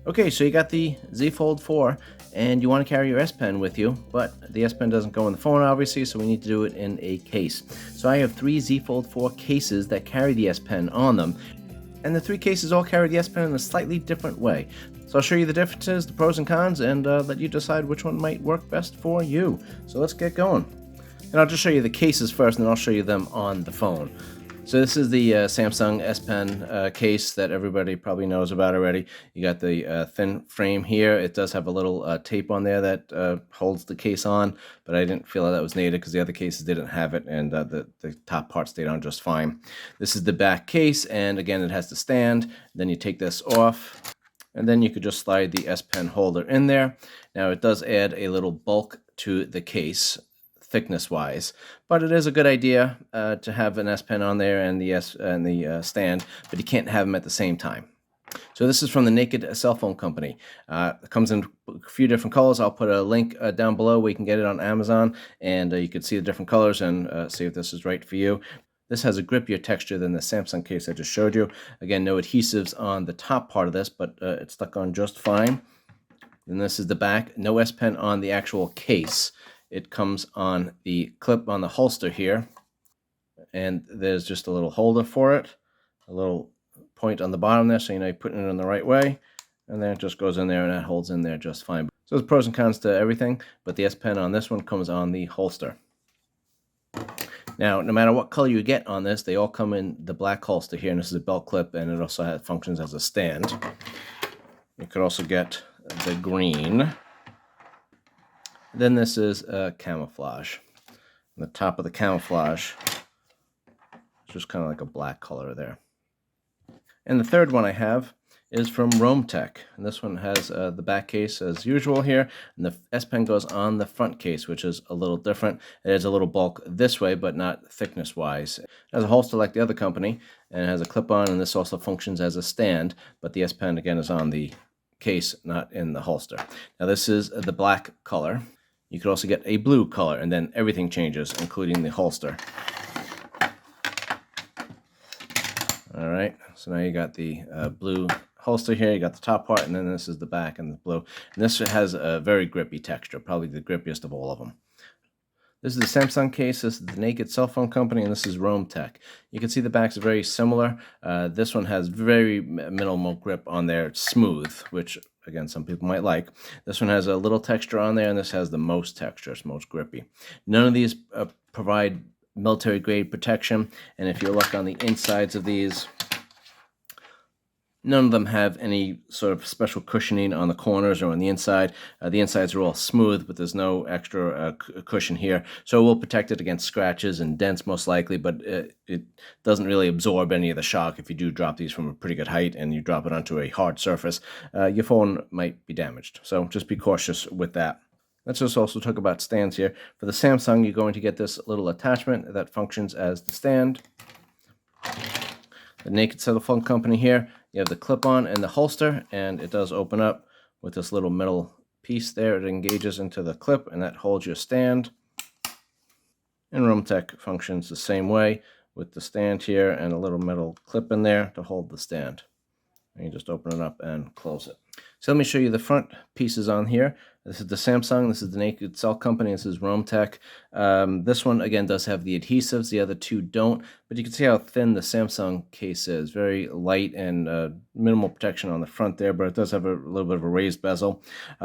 Okay, so you got the Z Fold 4 and you want to carry your S Pen with you, but the S Pen doesn't go in the phone obviously, so we need to do it in a case. So I have three Z Fold 4 cases that carry the S Pen on them, and the three cases all carry the S Pen in a slightly different way. So I'll show you the differences, the pros and cons, and let you decide which one might work best for you. So let's get going. And I'll just show you the cases first, and then I'll show you them on the phone. So this is the Samsung S Pen case that everybody probably knows about already. You got the thin frame here. It does have a little tape on there that holds the case on, but I didn't feel that was needed because the other cases didn't have it, and the top part stayed on just fine. This is the back case, and again, it has the stand. Then you take this off, and then you could just slide the S Pen holder in there. Now it does add a little bulk to the case, thickness wise, but it is a good idea to have an S Pen on there and the stand, but you can't have them at the same time. So this is from the Naked Cell Phone Company. It comes in a few different colors. I'll put a link down below where you can get it on Amazon, and you can see the different colors and see if this is right for you. This has a grippier texture than the Samsung case I just showed you. Again, no adhesives on the top part of this, but it's stuck on just fine. And this is the back. No S Pen on the actual case. It comes on the clip on the holster here, and there's just a little holder for it, a little point on the bottom there, so you know you're putting it in the right way, and then it just goes in there and that holds in there just fine. So there's pros and cons to everything, but the S Pen on this one comes on the holster. Now, no matter what color you get on this, they all come in the black holster here, and this is a belt clip, and it also functions as a stand. You could also get the green. Then this is camouflage. On the top of the camouflage, it's just kind of like a black color there. And the third one I have is from Roamtech. And this one has the back case as usual here, and the S Pen goes on the front case, which is a little different. It has a little bulk this way, but not thickness-wise. It has a holster like the other company, and it has a clip-on, and this also functions as a stand, but the S Pen, again, is on the case, not in the holster. Now, this is the black color. You could also get a blue color, and then everything changes, including the holster. All right, so now you got the blue holster here, you got the top part, and then this is the back and the blue. And this has a very grippy texture, probably the grippiest of all of them. This is the Samsung case, this is the Naked Cell Phone Company, and this is Roamtech. You can see the backs are very similar. This one has very minimal grip on there. It's smooth, which, again, some people might like. This one has a little texture on there, and this has the most texture, it's most grippy. None of these provide military-grade protection, and if you look on the insides of these, none of them have any sort of special cushioning on the corners or on the inside. The insides are all smooth, but there's no extra cushion here. So it will protect it against scratches and dents most likely, but it doesn't really absorb any of the shock. If you do drop these from a pretty good height and you drop it onto a hard surface, your phone might be damaged. So just be cautious with that. Let's just also talk about stands here. For the Samsung, you're going to get this little attachment that functions as the stand. The Naked Cell Phone Company here, you have the clip-on and the holster, and it does open up with this little metal piece there. It engages into the clip, and that holds your stand. And Roamtech functions the same way with the stand here and a little metal clip in there to hold the stand. And you just open it up and close it. So let me show you the front pieces on here. This is the Samsung, this is the Naked Cell Company, this is Roamtech. This one, again, does have the adhesives, the other two don't, but you can see how thin the Samsung case is. Very light and minimal protection on the front there, but it does have a little bit of a raised bezel.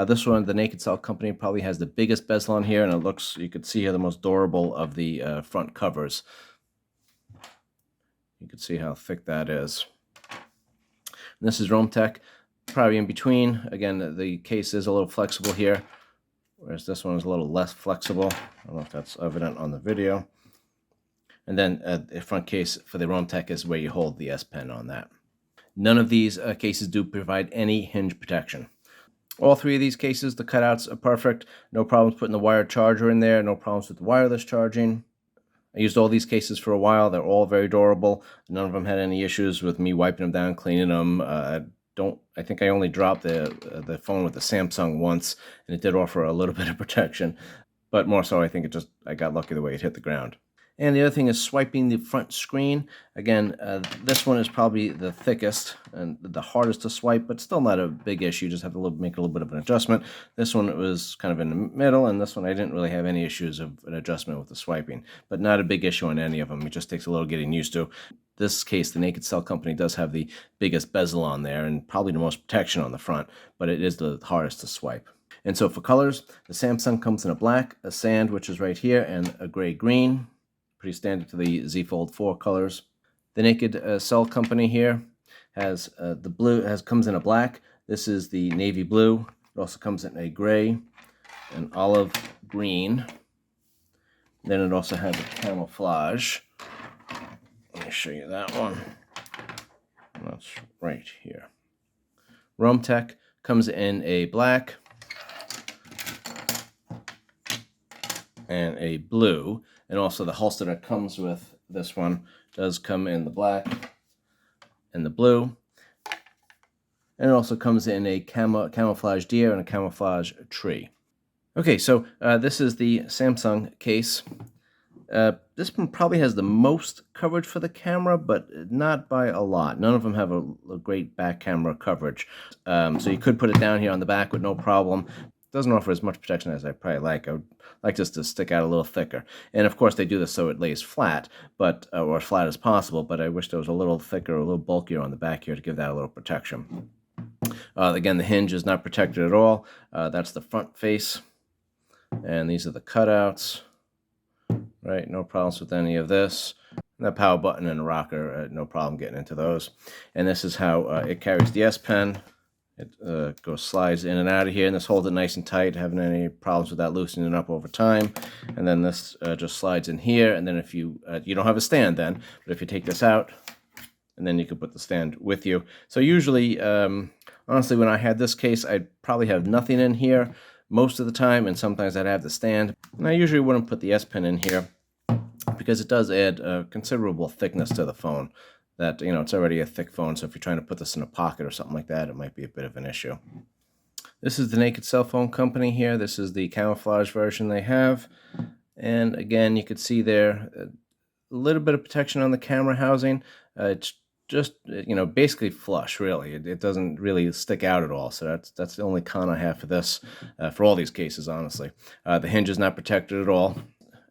This one, the Naked Cell Company, probably has the biggest bezel on here, and it looks, you can see here, the most durable of the front covers. You can see how thick that is. And this is Roamtech. Probably in between. Again, the case is a little flexible here, whereas this one is a little less flexible. I don't know if that's evident on the video. And then the front case for the Roamtech is where you hold the S Pen on that. None of these cases do provide any hinge protection. All three of these cases, the cutouts are perfect. No problems putting the wired charger in there. No problems with the wireless charging. I used all these cases for a while. They're all very durable. None of them had any issues with me wiping them down, cleaning them. I think I only dropped the phone with the Samsung once, and it did offer a little bit of protection, but more so I think I got lucky the way it hit the ground. And the other thing is swiping the front screen. Again, this one is probably the thickest and the hardest to swipe, but still not a big issue. Just have to make a little bit of an adjustment. This one was kind of in the middle, and this one I didn't really have any issues of an adjustment with the swiping, but not a big issue on any of them. It just takes a little getting used to. This case, the Naked Cell company does have the biggest bezel on there and probably the most protection on the front, but it is the hardest to swipe. And so for colors, the Samsung comes in a black, a sand, which is right here, and a gray-green. Pretty standard to the Z Fold 4 colors. The Naked Cell company here has the blue, comes in a black. This is the navy blue. It also comes in a gray, an olive green. Then it also has a camouflage. Let me show you that one. That's right here. Roamtech comes in a black and a blue, and also the holster that comes with this one does come in the black and the blue, and it also comes in a camouflage deer and a camouflage tree. Okay, so this is the Samsung case. This one probably has the most coverage for the camera, but not by a lot. None of them have a great back camera coverage. So you could put it down here on the back with no problem. Doesn't offer as much protection as I probably like. I would like this to stick out a little thicker. And of course they do this so it lays flat, but or as flat as possible, but I wish there was a little thicker, a little bulkier on the back here to give that a little protection. Again, the hinge is not protected at all. That's the front face. And these are the cutouts. Right, no problems with any of this. The power button and the rocker, no problem getting into those. And this is how it carries the S Pen. It slides in and out of here, and this holds it nice and tight, having any problems with that loosening up over time. And then this just slides in here, and then if you don't have a stand then, but if you take this out, and then you can put the stand with you. So usually, honestly, when I had this case, I'd probably have nothing in here most of the time, and sometimes I'd have the stand. And I usually wouldn't put the S Pen in here because it does add considerable thickness to the phone. That, you know, it's already a thick phone, so if you're trying to put this in a pocket or something like that, it might be a bit of an issue. This is the Naked Cell Phone company here. This is the camouflage version they have. And again, you could see there a little bit of protection on the camera housing. It's just, you know, basically flush, really. It doesn't really stick out at all. So that's the only con I have for this, for all these cases, honestly. The hinge is not protected at all.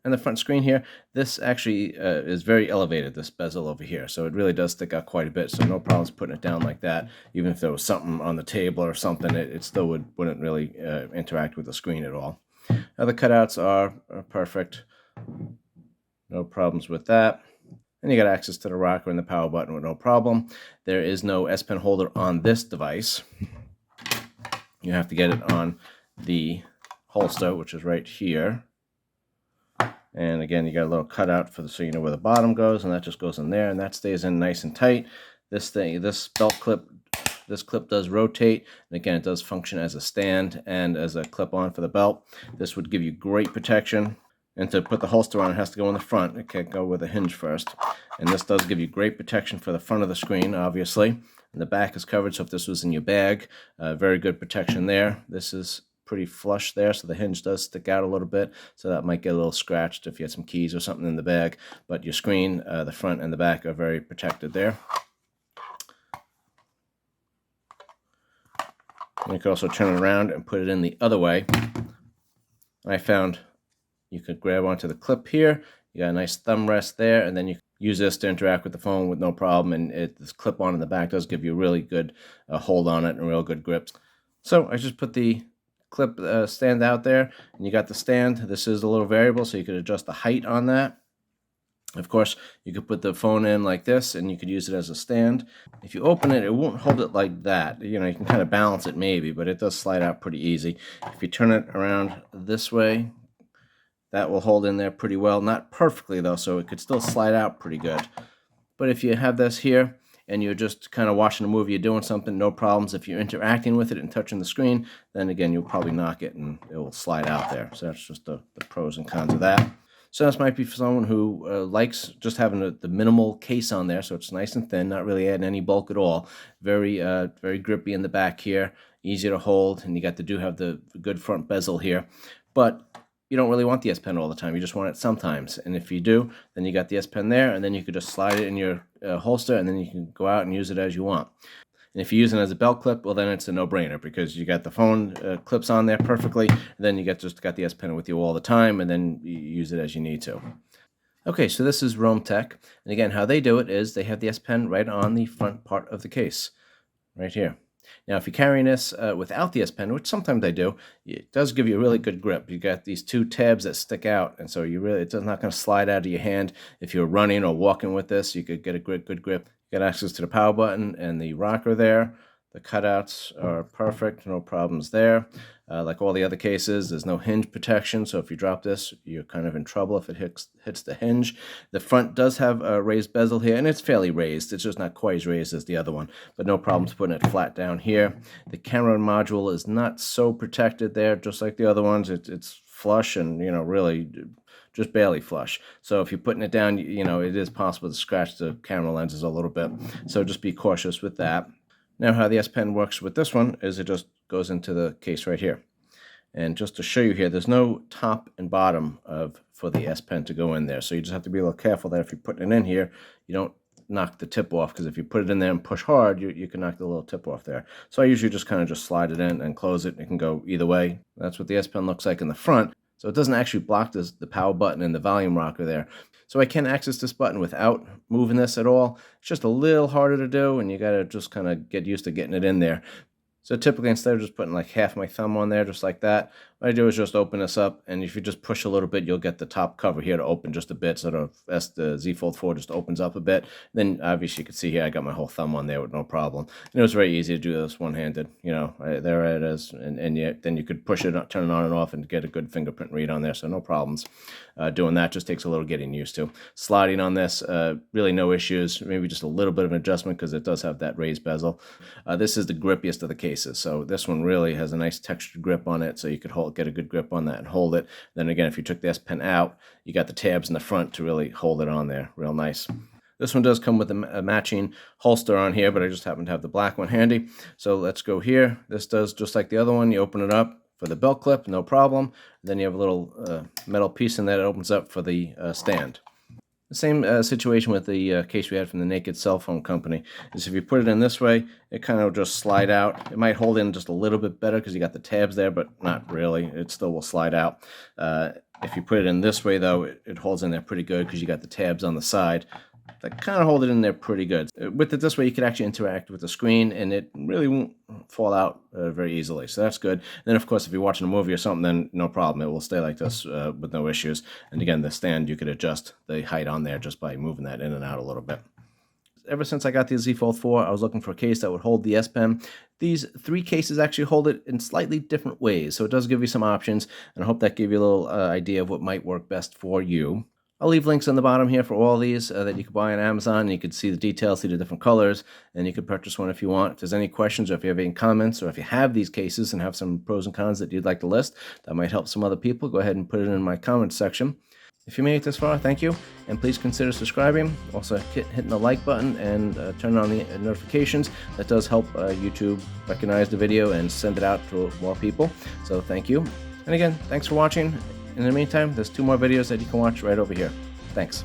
And the front screen here, this actually is very elevated, this bezel over here. So it really does stick out quite a bit. So no problems putting it down like that. Even if there was something on the table or something, it still wouldn't really interact with the screen at all. Now the cutouts are perfect. No problems with that. And you got access to the rocker and the power button with no problem. There is no S Pen holder on this device. You have to get it on the holster, which is right here. And again, you got a little cutout for so you know where the bottom goes, and that just goes in there, and that stays in nice and tight. This belt clip, this clip does rotate, and again, it does function as a stand and as a clip-on for the belt. This would give you great protection. And to put the holster on, it has to go in the front. It can't go with a hinge first. And this does give you great protection for the front of the screen, obviously. And the back is covered, so if this was in your bag, very good protection there. This is pretty flush there, so the hinge does stick out a little bit, so that might get a little scratched if you had some keys or something in the bag. But your screen, the front and the back are very protected there. And you can also turn it around and put it in the other way. I found you could grab onto the clip here. You got a nice thumb rest there, and then you use this to interact with the phone with no problem. And this clip on in the back does give you a really good hold on it and real good grips. So I just put the clip stand out there, and you got the stand. This is a little variable, so you could adjust the height on that. Of course, you could put the phone in like this, and you could use it as a stand. If you open it, it won't hold it like that. You know, you can kind of balance it maybe, but it does slide out pretty easy. If you turn it around this way, that will hold in there pretty well. Not perfectly, though, so it could still slide out pretty good. But if you have this here, and you're just kind of watching a movie, you're doing something, no problems. If you're interacting with it and touching the screen, then again, you'll probably knock it and it will slide out there. So that's just the pros and cons of that. So this might be for someone who likes just having the minimal case on there, so it's nice and thin, not really adding any bulk at all. Very grippy in the back here, easy to hold, and you do have the good front bezel here. But you don't really want the S Pen all the time. You just want it sometimes. And if you do, then you got the S Pen there, and then you could just slide it in your holster, and then you can go out and use it as you want. And if you use it as a belt clip, well, then it's a no-brainer because you got the phone clips on there perfectly, and then you just got the S Pen with you all the time, and then you use it as you need to. Okay, so this is Roam Tech, and again, how they do it is they have the S Pen right on the front part of the case, right here. Now, if you're carrying this without the S Pen, which sometimes they do, it does give you a really good grip. You got these two tabs that stick out, and so it's not going to slide out of your hand. If you're running or walking with this, you could get a good grip. You got access to the power button and the rocker there. The cutouts are perfect, no problems there. Like all the other cases, there's no hinge protection, so if you drop this, you're kind of in trouble if it hits the hinge. The front does have a raised bezel here, and it's fairly raised. It's just not quite as raised as the other one, but no problems putting it flat down here. The camera module is not so protected there, just like the other ones. It's flush and, really just barely flush. So if you're putting it down, it is possible to scratch the camera lenses a little bit. So just be cautious with that. Now, how the S Pen works with this one is it just goes into the case right here. And just to show you here, there's no top and bottom for the S Pen to go in there. So you just have to be a little careful that if you're putting it in here, you don't knock the tip off, because if you put it in there and push hard, you can knock the little tip off there. So I usually just kind of just slide it in and close it. It can go either way. That's what the S Pen looks like in the front. So it doesn't actually block the power button and the volume rocker there. So I can access this button without moving this at all. It's just a little harder to do, and you got to just kind of get used to getting it in there. So typically, instead of just putting like half my thumb on there, just like that, what I do is just open this up, and if you just push a little bit, you'll get the top cover here to open just a bit, so the Z Fold 4 just opens up a bit. Then obviously you can see here I got my whole thumb on there with no problem. And it was very easy to do this one-handed. There it is, and then you could push it, turn it on and off, and get a good fingerprint read on there, so no problems. Doing that just takes a little getting used to. Sliding on this, really no issues, maybe just a little bit of an adjustment because it does have that raised bezel. This is the grippiest of the cases, so this one really has a nice textured grip on it, so you could get a good grip on that and hold it. Then again, if you took the S Pen out, you got the tabs in the front to really hold it on there real nice. This one does come with a matching holster on here, but I just happen to have the black one handy. So let's go here. This does just like the other one. You open it up for the belt clip, no problem. Then you have a little metal piece in there that opens up for the stand. The same situation with the case we had from the Naked Cell Phone Company is if you put it in this way, it kind of just slide out. It might hold in just a little bit better because you got the tabs there, but not really. It still will slide out. If you put it in this way, though, it holds in there pretty good because you got the tabs on the side that kind of hold it in there pretty good. With it this way, you can actually interact with the screen, and it really won't fall out very easily, so that's good. And then, of course, if you're watching a movie or something, then no problem. It will stay like this with no issues. And again, the stand, you could adjust the height on there just by moving that in and out a little bit. Ever since I got the Z Fold 4, I was looking for a case that would hold the S Pen. These three cases actually hold it in slightly different ways, so it does give you some options, and I hope that gave you a little idea of what might work best for you. I'll leave links on the bottom here for all these that you can buy on Amazon, and you can see the details, see the different colors, and you can purchase one if you want. If there's any questions or if you have any comments or if you have these cases and have some pros and cons that you'd like to list that might help some other people, go ahead and put it in my comments section. If you made it this far, thank you, and please consider subscribing. Also, hitting the like button and turn on the notifications. That does help YouTube recognize the video and send it out to more people. So thank you. And again, thanks for watching. In the meantime, there's 2 more videos that you can watch right over here. Thanks.